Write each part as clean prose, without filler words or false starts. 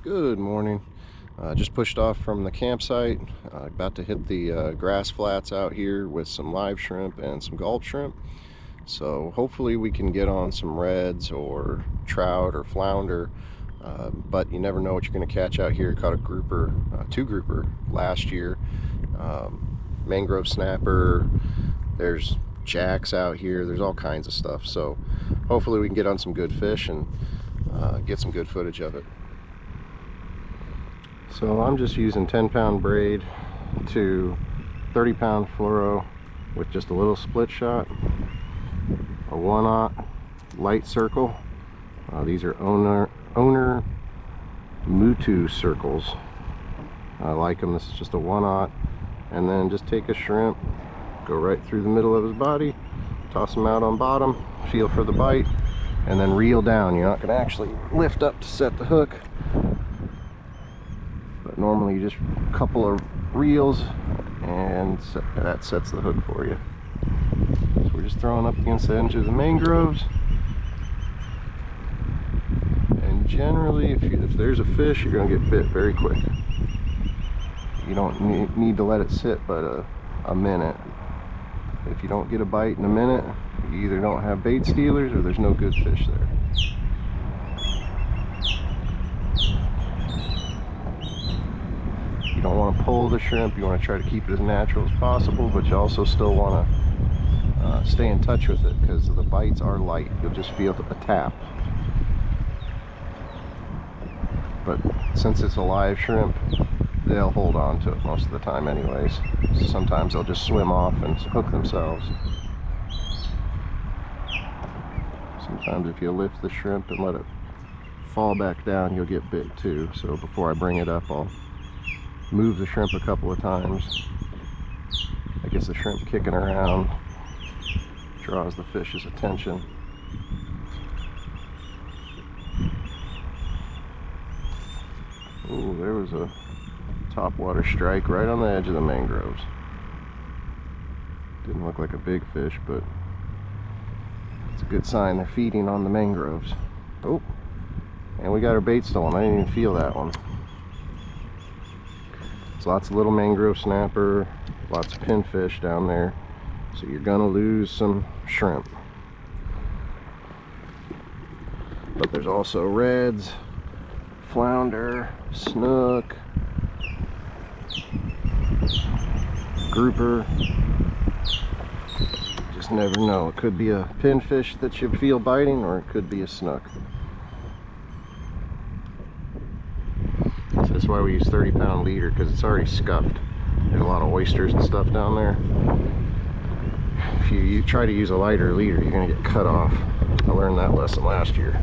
Good morning. Just pushed off from the campsite. About to hit the grass flats out here with some live shrimp and some gulp shrimp. So hopefully we can get on some reds or trout or flounder. But you never know what you're going to catch out here. Caught a grouper, two grouper last year. Mangrove snapper. There's jacks out here. There's all kinds of stuff. So hopefully we can get on some good fish and get some good footage of it. So I'm just using 10-pound braid to 30-pound fluoro with just a little split shot, a 1/0 light circle. These are owner Mutu circles. I like them. This is just a 1/0, and then just take a shrimp, go right through the middle of his body, toss him out on bottom, feel for the bite, and then reel down. You're not going to actually lift up to set the hook. But normally you just a couple of reels and that sets the hook for you. So we're just throwing up against the edge of the mangroves. And generally if there's a fish, you're going to get bit very quick. You don't need to let it sit but a minute. If you don't get a bite in a minute, you either don't have bait stealers or there's no good fish there. You don't want to pull the shrimp. You want to try to keep it as natural as possible, but you also still want to stay in touch with it because the bites are light. You'll just feel a tap. But since it's a live shrimp, they'll hold on to it most of the time anyways. Sometimes they'll just swim off and hook themselves. Sometimes if you lift the shrimp and let it fall back down, you'll get bit too. So before I bring it up, I'll move the shrimp a couple of times. I guess the shrimp kicking around draws the fish's attention. Ooh, there was a topwater strike right on the edge of the mangroves. Didn't look like a big fish, but it's a good sign they're feeding on the mangroves. Oh, and we got our bait stolen. I didn't even feel that one. There's lots of little mangrove snapper, lots of pinfish down there, so you're gonna lose some shrimp. But there's also reds, flounder, snook, grouper. You just never know. It could be a pinfish that you feel biting, or it could be a snook. That's why we use 30-pound leader, because it's already scuffed. There's a lot of oysters and stuff down there. If you try to use a lighter leader, you're going to get cut off. I learned that lesson last year.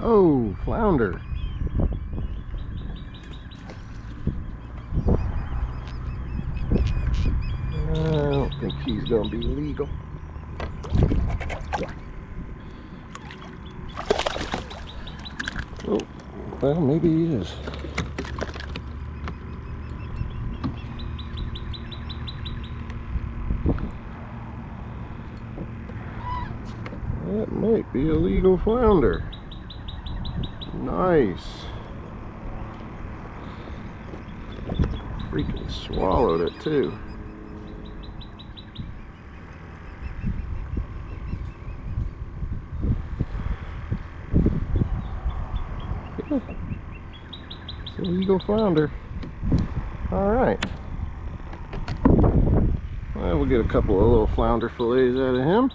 Oh, flounder. I don't think he's going to be legal. Oh, well, maybe he is. That might be a legal flounder. Nice. Freaking swallowed it too. Yeah. It's a legal flounder. Alright. Well, we'll get a couple of little flounder fillets out of him.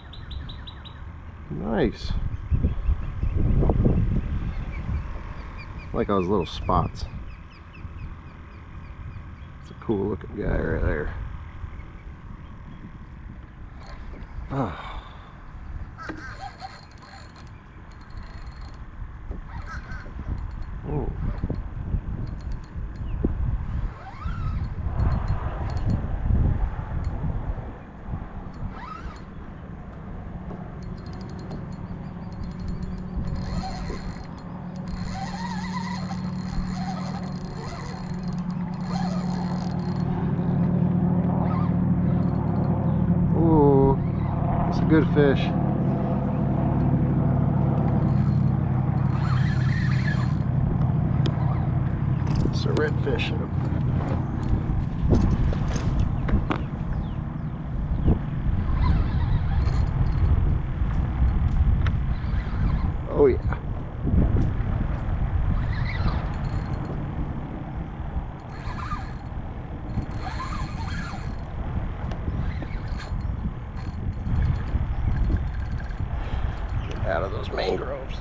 Nice. I like all those little spots. It's a cool looking guy right there. Oh. Ooh. good fish. It's a redfish. Oh yeah. Get out of those mangroves.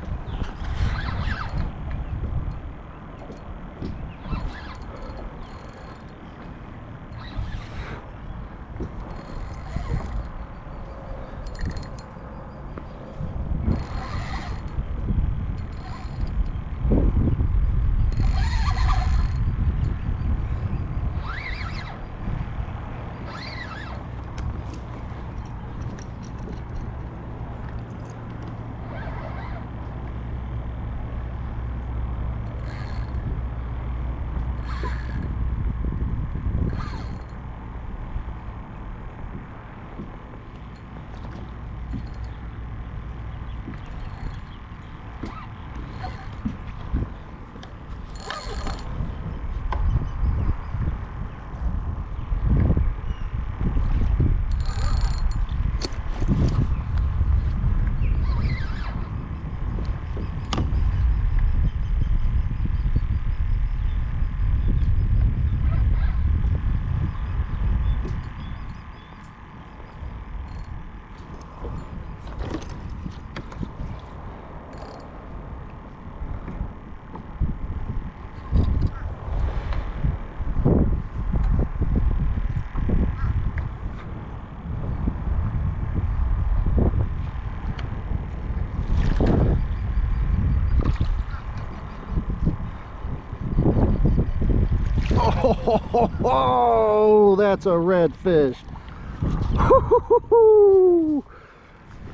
Oh, that's a redfish.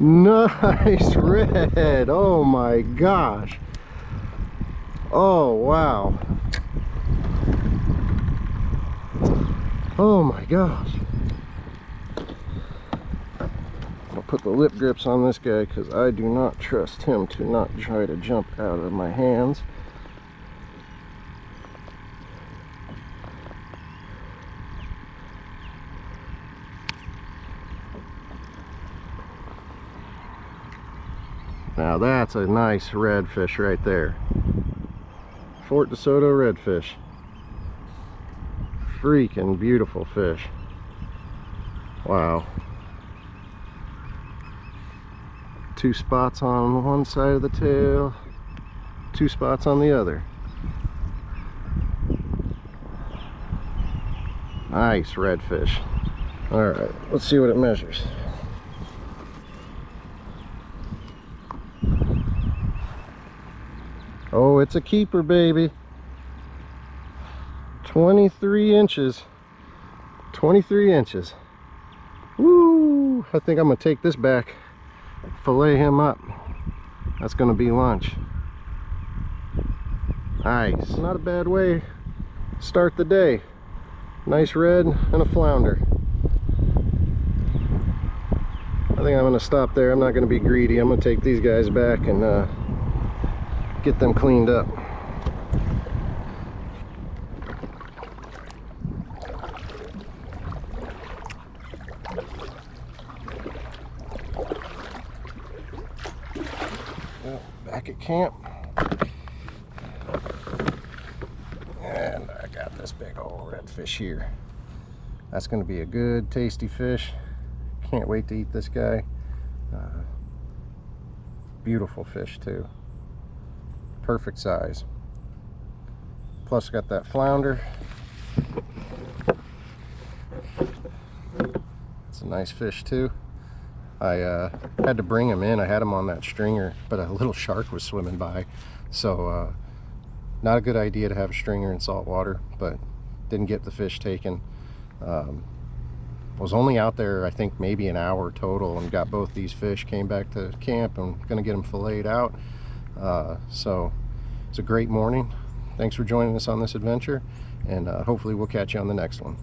Nice red. Oh my gosh. Oh wow. Oh my gosh. I'll put the lip grips on this guy because I do not trust him to not try to jump out of my hands. Now that's a nice redfish right there. Fort DeSoto redfish. Freaking beautiful fish. Wow. 2 spots on one side of the tail, 2 spots on the other. Nice redfish. Alright, let's see what it measures. Oh, it's a keeper, baby. 23 inches. 23 inches. Woo! I think I'm gonna take this back, fillet him up. That's gonna be lunch. Nice. Not a bad way to start the day. Nice red and a flounder. I think I'm gonna stop there. I'm not gonna be greedy. I'm gonna take these guys back and get them cleaned up. Well, back at camp, and I got this big old redfish here. That's going to be a good tasty fish. Can't wait to eat this guy. Beautiful fish too. Perfect size. Plus got that flounder. It's a nice fish too. I had to bring him in. I had him on that stringer, but a little shark was swimming by, so not a good idea to have a stringer in salt water, but didn't get the fish taken. Was only out there I think maybe an hour total and got both these fish. Came back to camp and gonna get them filleted out. So it's a great morning. Thanks for joining us on this adventure, and hopefully we'll catch you on the next one.